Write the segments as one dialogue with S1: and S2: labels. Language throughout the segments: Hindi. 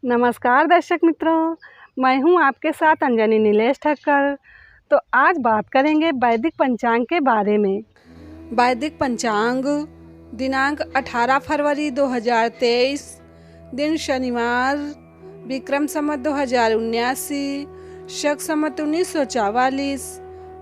S1: नमस्कार दर्शक मित्रों, मैं हूं आपके साथ अंजनी नीलेश ठक्कर। तो आज बात करेंगे वैदिक पंचांग के बारे में। वैदिक पंचांग दिनांक 18 फरवरी 2023, दिन शनिवार, विक्रम संवत 2079, शक संवत 1944,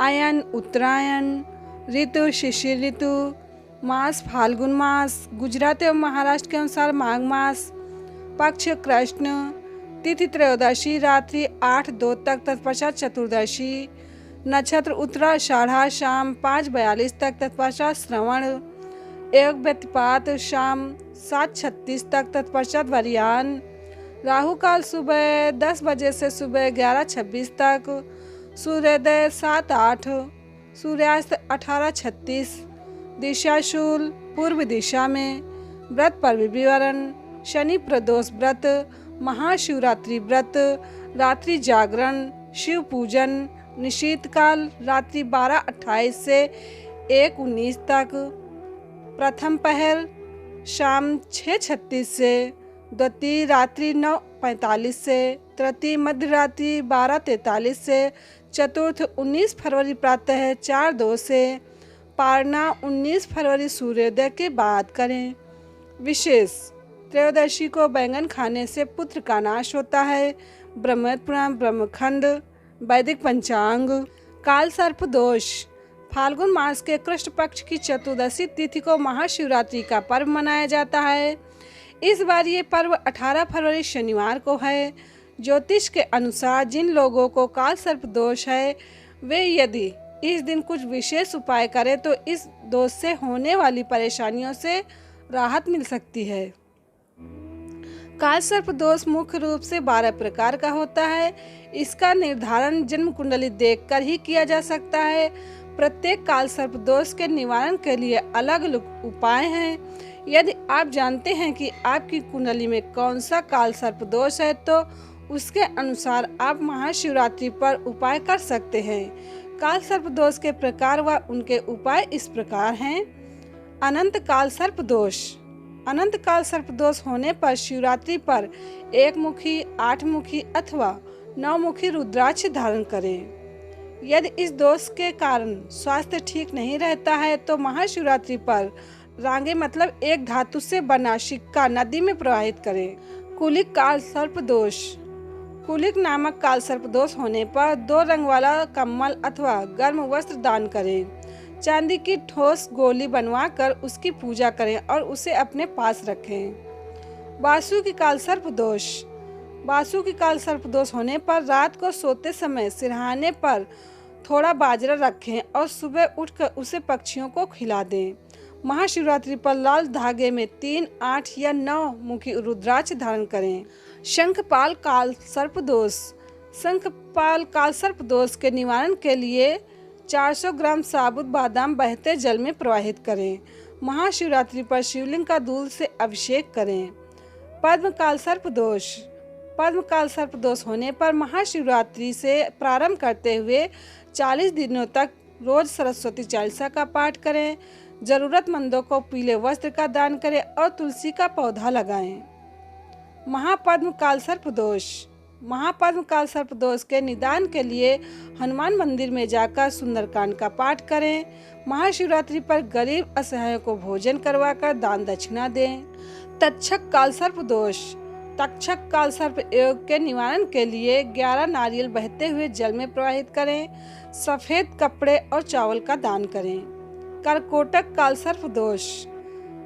S1: आयन उत्तरायण, ऋतु शिशिर ऋतु, मास फाल्गुन मास, गुजरात एवं महाराष्ट्र के अनुसार माघ मास, पक्ष कृष्ण, तिथि त्रयोदशी रात्रि 8:02 तक, तत्पश्चात चतुर्दशी, नक्षत्र उत्तराषाढ़ शाम 5:42 तक, तत्पश्चात श्रवण, योग व्यतिपात शाम 7:36 तक, तत्पश्चात वरियान, राहु काल सुबह 10 बजे से सुबह 11:26 तक, सूर्योदय 7:08, सूर्यास्त 18:36, दिशा शूल पूर्व दिशा में, व्रत पर विवरण, शनि प्रदोष व्रत, महाशिवरात्रि व्रत, रात्रि जागरण, शिव पूजन, निशीत काल रात्रि 12:28 से 1:19 तक, प्रथम पहर शाम 6:36 से, द्वितीय रात्रि 9:45 से, तृतीय मध्य रात्रि 12:43 से, चतुर्थ 19 फरवरी प्रातः 4:02 से, पारना 19 फरवरी सूर्योदय के बाद करें। विशेष त्रयोदशी को बैंगन खाने से पुत्र का नाश होता है। ब्रह्मवेद पुराण ब्रह्मखंड। वैदिक पंचांग। काल सर्प दोष। फाल्गुन मास के कृष्ण पक्ष की चतुर्दशी तिथि को महाशिवरात्रि का पर्व मनाया जाता है। इस बार ये पर्व 18 फरवरी शनिवार को है। ज्योतिष के अनुसार जिन लोगों को काल सर्प दोष है वे यदि इस दिन कुछ विशेष उपाय करें तो इस दोष से होने वाली परेशानियों से राहत मिल सकती है। काल सर्प दोष मुख्य रूप से 12 प्रकार का होता है। इसका निर्धारण जन्म कुंडली देखकर ही किया जा सकता है। प्रत्येक काल सर्प दोष के निवारण के लिए अलग अलग उपाय हैं। यदि आप जानते हैं कि आपकी कुंडली में कौन सा काल सर्प दोष है तो उसके अनुसार आप महाशिवरात्रि पर उपाय कर सकते हैं। काल सर्प दोष के प्रकार व उनके उपाय इस प्रकार हैं। अनंत काल सर्प दोष। अनंत काल सर्प दोष होने पर शिवरात्रि पर 1 मुखी, 8 मुखी अथवा 9 मुखी रुद्राक्ष धारण करें। यदि इस दोष के कारण स्वास्थ्य ठीक नहीं रहता है तो महाशिवरात्रि पर रांगे मतलब एक धातु से बना सिक्का नदी में प्रवाहित करें। कुलिक काल सर्प दोष। कुलिक नामक काल सर्प दोष होने पर 2 रंग वाला कम्बल अथवा गर्म वस्त्र दान करें। चांदी की ठोस गोली बनवाकर उसकी पूजा करें और उसे अपने पास रखें। वासु की काल सर्प दोष। वासु की काल सर्प दोष होने पर रात को सोते समय सिरहाने पर थोड़ा बाजरा रखें और सुबह उठकर उसे पक्षियों को खिला दें। महाशिवरात्रि पर लाल धागे में 3, 8 या 9 मुखी रुद्राक्ष धारण करें। शंखपाल काल सर्प दोष। शंखपाल काल सर्प दोष के निवारण के लिए 400 ग्राम साबुत बादाम बहते जल में प्रवाहित करें। महाशिवरात्रि पर शिवलिंग का दूध से अभिषेक करें। पद्म काल सर्प दोष। पद्म काल सर्प दोष होने पर महाशिवरात्रि से प्रारंभ करते हुए 40 दिनों तक रोज सरस्वती चालीसा का पाठ करें। जरूरतमंदों को पीले वस्त्र का दान करें और तुलसी का पौधा लगाएं। महापद्म काल सर्प दोष। महापद्म काल सर्प दोष के निदान के लिए हनुमान मंदिर में जाकर सुंदरकांड का पाठ करें। महाशिवरात्रि पर गरीब असहायों को भोजन करवाकर दान दक्षिणा दें। तक्षक काल सर्प दोष। तक्षक काल सर्प योग के निवारण के लिए 11 नारियल बहते हुए जल में प्रवाहित करें। सफेद कपड़े और चावल का दान करें। कर्कोटक काल सर्प दोष।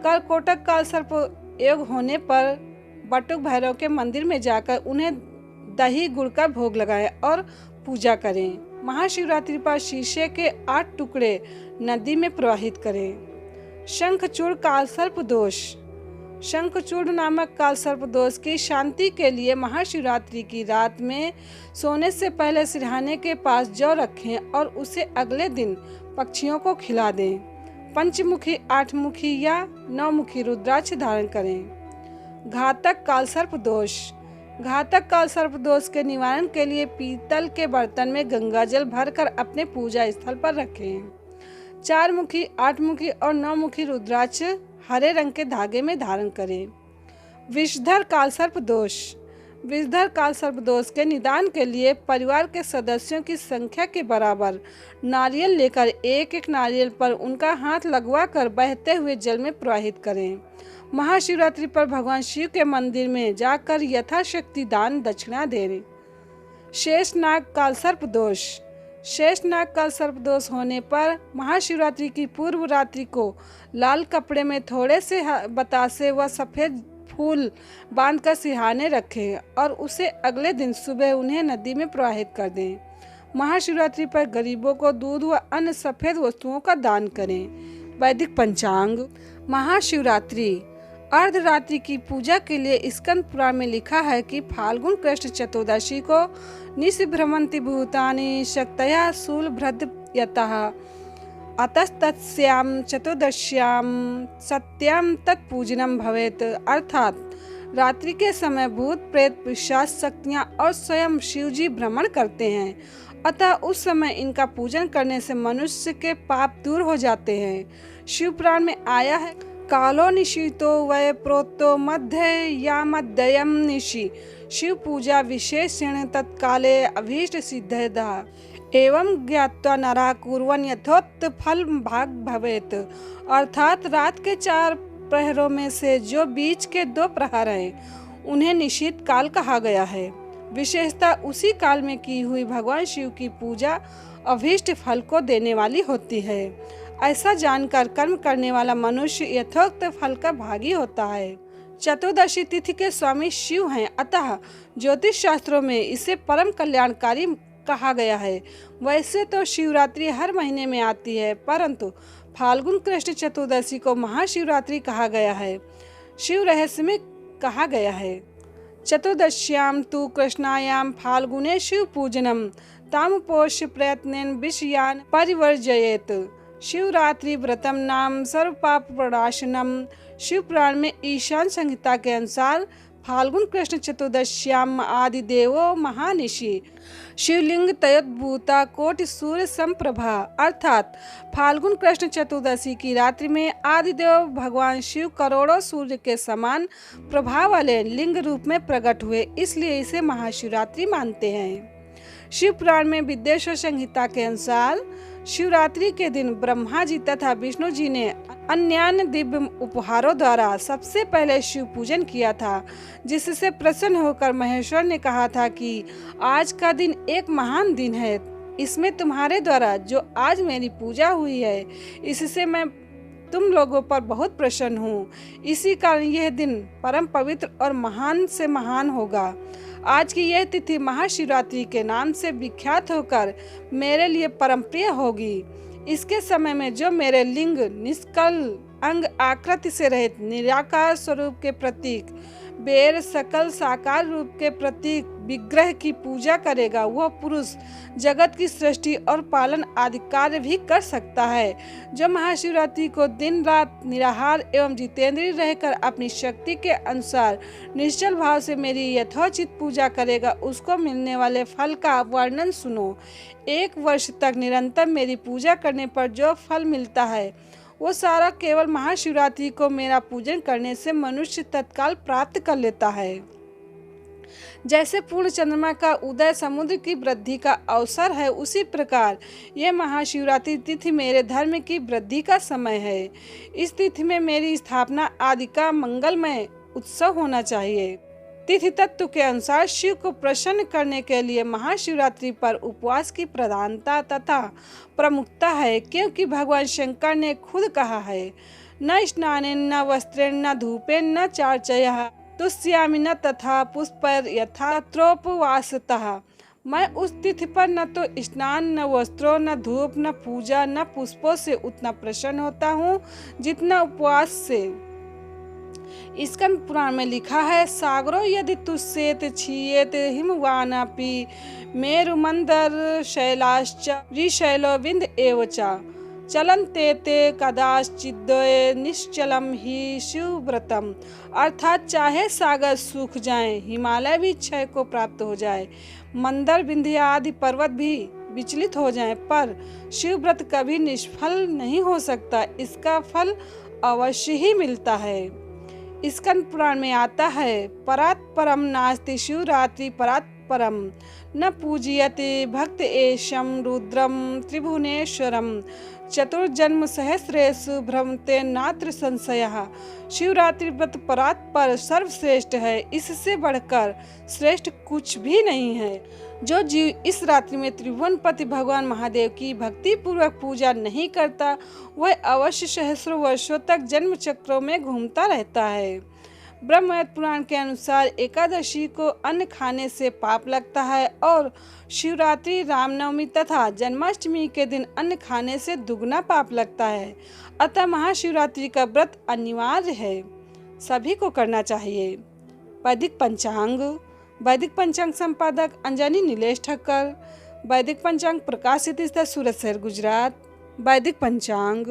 S1: कर्कोटक काल सर्प योग होने पर बटुक भैरव के मंदिर में जाकर उन्हें दही गुड़ का भोग लगाएं और पूजा करें। महाशिवरात्रि पर शीशे के 8 टुकड़े नदी में प्रवाहित करें। शंखचूड़ काल सर्प दोष। शंखचूड़ नामक काल सर्प दोष की शांति के लिए महाशिवरात्रि की रात में सोने से पहले सिरहाने के पास जौ रखें और उसे अगले दिन पक्षियों को खिला दें। पंचमुखी, 8 मुखी या 9 मुखी रुद्राक्ष धारण करें। घातक काल सर्प दोष। घातक काल सर्प दोष के निवारण के लिए पीतल के बर्तन में गंगा जल भरकर अपने पूजा स्थल पर रखें। 4 मुखी, 8 मुखी और 9 मुखी रुद्राक्ष हरे रंग के धागे में धारण करें। विषधर काल सर्प दोष। विषधर काल सर्पदोष के निदान के लिए परिवार के सदस्यों की संख्या के बराबर नारियल लेकर एक एक नारियल पर उनका हाथ लगवाकर बहते हुए जल में प्रवाहित करें। महाशिवरात्रि पर भगवान शिव के मंदिर में जाकर यथाशक्ति दान दक्षिणा दें। शेषनाग काल सर्पदोष। शेषनाग काल सर्पदोष होने पर महाशिवरात्रि की पूर्व रात्रि को लाल कपड़े में थोड़े से बतासे व सफ़ेद फूल बांधकर सिरहाने रखें और उसे अगले दिन सुबह उन्हें नदी में प्रवाहित कर दें। महाशिवरात्रि पर गरीबों को दूध व अन्य सफ़ेद वस्तुओं का दान करें। वैदिक पंचांग। महाशिवरात्रि अर्धरात्रि की पूजा के लिए स्कंद पुराण में लिखा है कि फाल्गुन कृष्ण चतुर्दशी को निशिभ्रमन्ति भूतानि शक्तया शूलभ्रद यतः अतस्तस्यां चतुर्दश्यां सत्यां तत्पूजनम भवेत। अर्थात रात्रि के समय भूत प्रेत पिशाच शक्तियाँ और स्वयं शिवजी भ्रमण करते हैं, अतः उस समय इनका पूजन करने से मनुष्य के पाप दूर हो जाते हैं। शिव पुराण में आया है, कालो निशितो वै प्रोतो मध्य या मध्ययम निशि शिव पूजा विशेषण तत्काले अभीष्ट सिद्धदा एवं ज्ञात्वा नरा कुर्वन् यथोक्त फल भाग भवेत। अर्थात रात के 4 प्रहरों में से जो बीच के 2 प्रहर हैं उन्हें निशित काल कहा गया है। विशेषता उसी काल में की हुई भगवान शिव की पूजा अभीष्ट फल को देने वाली होती है। ऐसा जानकर कर्म करने वाला मनुष्य यथोक्त फल का भागी होता है। चतुर्दशी तिथि के स्वामी शिव हैं, अतः ज्योतिष शास्त्रों में इसे परम कल्याणकारी कहा गया है। वैसे तो शिवरात्रि हर महीने में आती है, परंतु फाल्गुन कृष्ण चतुर्दशी को महाशिवरात्रि कहा गया है। शिव रहस्य में कहा गया है, चतुर्दश्याम तु कृष्णायाम फाल्गुने शिव पूजनम तामपोष प्रयत्नेन विषयान परिवर्जयेत। शिवरात्रि व्रतम नाम सर्व पाप प्रणाशनम। शिव पुराण में ईशान संहिता के अनुसार फाल्गुन कृष्ण चतुर्दश्याम आदि देवो महानिशि शिवलिंग तयोद्भूता कोटि सूर्य संप्रभा। अर्थात फाल्गुन कृष्ण चतुर्दशी की रात्रि में आदिदेव भगवान शिव करोड़ों सूर्य के समान प्रभाव वाले लिंग रूप में प्रकट हुए, इसलिए इसे महाशिवरात्रि मानते हैं। शिव पुराण में विद्येश्वर संहिता के अनुसार शिवरात्रि के दिन ब्रह्मा जी तथा विष्णु जी ने अन्यान्य दिव्य उपहारों द्वारा सबसे पहले शिव पूजन किया था, जिससे प्रसन्न होकर महेश्वर ने कहा था कि आज का दिन एक महान दिन है, इसमें तुम्हारे द्वारा जो आज मेरी पूजा हुई है इससे मैं तुम लोगों पर बहुत प्रसन्न हूँ। इसी कारण यह दिन परम पवित्र और महान से महान होगा। आज की यह तिथि महाशिवरात्रि के नाम से विख्यात होकर मेरे लिए परम प्रिय होगी। इसके समय में जो मेरे लिंग निष्कल अंग आकृति से रहित निराकार स्वरूप के प्रतीक बेर सकल साकार रूप के प्रतीक विग्रह की पूजा करेगा, वह पुरुष जगत की सृष्टि और पालन आदि कार्य भी कर सकता है। जो महाशिवरात्रि को दिन रात निराहार एवं जितेंद्रिय रहकर अपनी शक्ति के अनुसार निश्चल भाव से मेरी यथोचित पूजा करेगा, उसको मिलने वाले फल का वर्णन सुनो। 1 वर्ष तक निरंतर मेरी पूजा करने पर जो फल मिलता है वो सारा केवल महाशिवरात्रि को मेरा पूजन करने से मनुष्य तत्काल प्राप्त कर लेता है। जैसे पूर्ण चंद्रमा का उदय समुद्र की वृद्धि का अवसर है, उसी प्रकार यह महाशिवरात्रि तिथि मेरे धर्म की वृद्धि का समय है। इस तिथि में मेरी स्थापना आदि का मंगलमय उत्सव होना चाहिए। तिथि तत्व के अनुसार शिव को प्रसन्न करने के लिए महाशिवरात्रि पर उपवास की प्रधानता तथा प्रमुखता है, क्योंकि भगवान शंकर ने खुद कहा है, न स्नानेन न वस्त्रेण न धूपेन न चार्चयः तुष्यामि न तथा पुष्पैर यथा तत्रोपवासतः। मैं उस तिथि पर न तो स्नान न वस्त्रों न धूप न पूजा न पुष्पों से उतना प्रसन्न होता हूँ जितना उपवास से। स्कंद पुराण में लिखा है, सागरो यदि तुष्येत क्षीयेत हिमवानापि मेरुमंदर शैलाश्च ऋशैलो विंध्य एव च चलन्ते ते कदाचिद्वये निश्चलम ही शिवव्रतम। अर्थात चाहे सागर सूख जाएं, हिमालय भी क्षय को प्राप्त हो जाए, मंदर विंध्य आदि पर्वत भी विचलित हो जाएं, पर शिवव्रत कभी निष्फल नहीं हो सकता, इसका फल अवश्य ही मिलता है। स्कंद पुराण में आता है, परात् परम नास्ति शिवरात्रि परात् परम, न पूजयते भक्त एशम रुद्रम त्रिभुवनेश्वरम, चतुर्जन्म सहस्रेषु भ्रमते नात्र संशयः। शिवरात्रि व्रत परात् पर सर्वश्रेष्ठ है, इससे बढ़कर श्रेष्ठ कुछ भी नहीं है। जो जीव इस रात्रि में त्रिभुवनपति भगवान महादेव की भक्ति पूर्वक पूजा नहीं करता, वह अवश्य सहस्रों वर्षों तक जन्म चक्रों में घूमता रहता है। ब्रह्मवैवर्त पुराण के अनुसार एकादशी को अन्न खाने से पाप लगता है और शिवरात्रि, रामनवमी तथा जन्माष्टमी के दिन अन्न खाने से दुगना पाप लगता है। अतः महाशिवरात्रि का व्रत अनिवार्य है, सभी को करना चाहिए। वैदिक पंचांग। वैदिक पंचांग संपादक अंजनी नीलेश ठक्कर। वैदिक पंचांग प्रकाशित सूरत शहर, गुजरात। वैदिक पंचांग।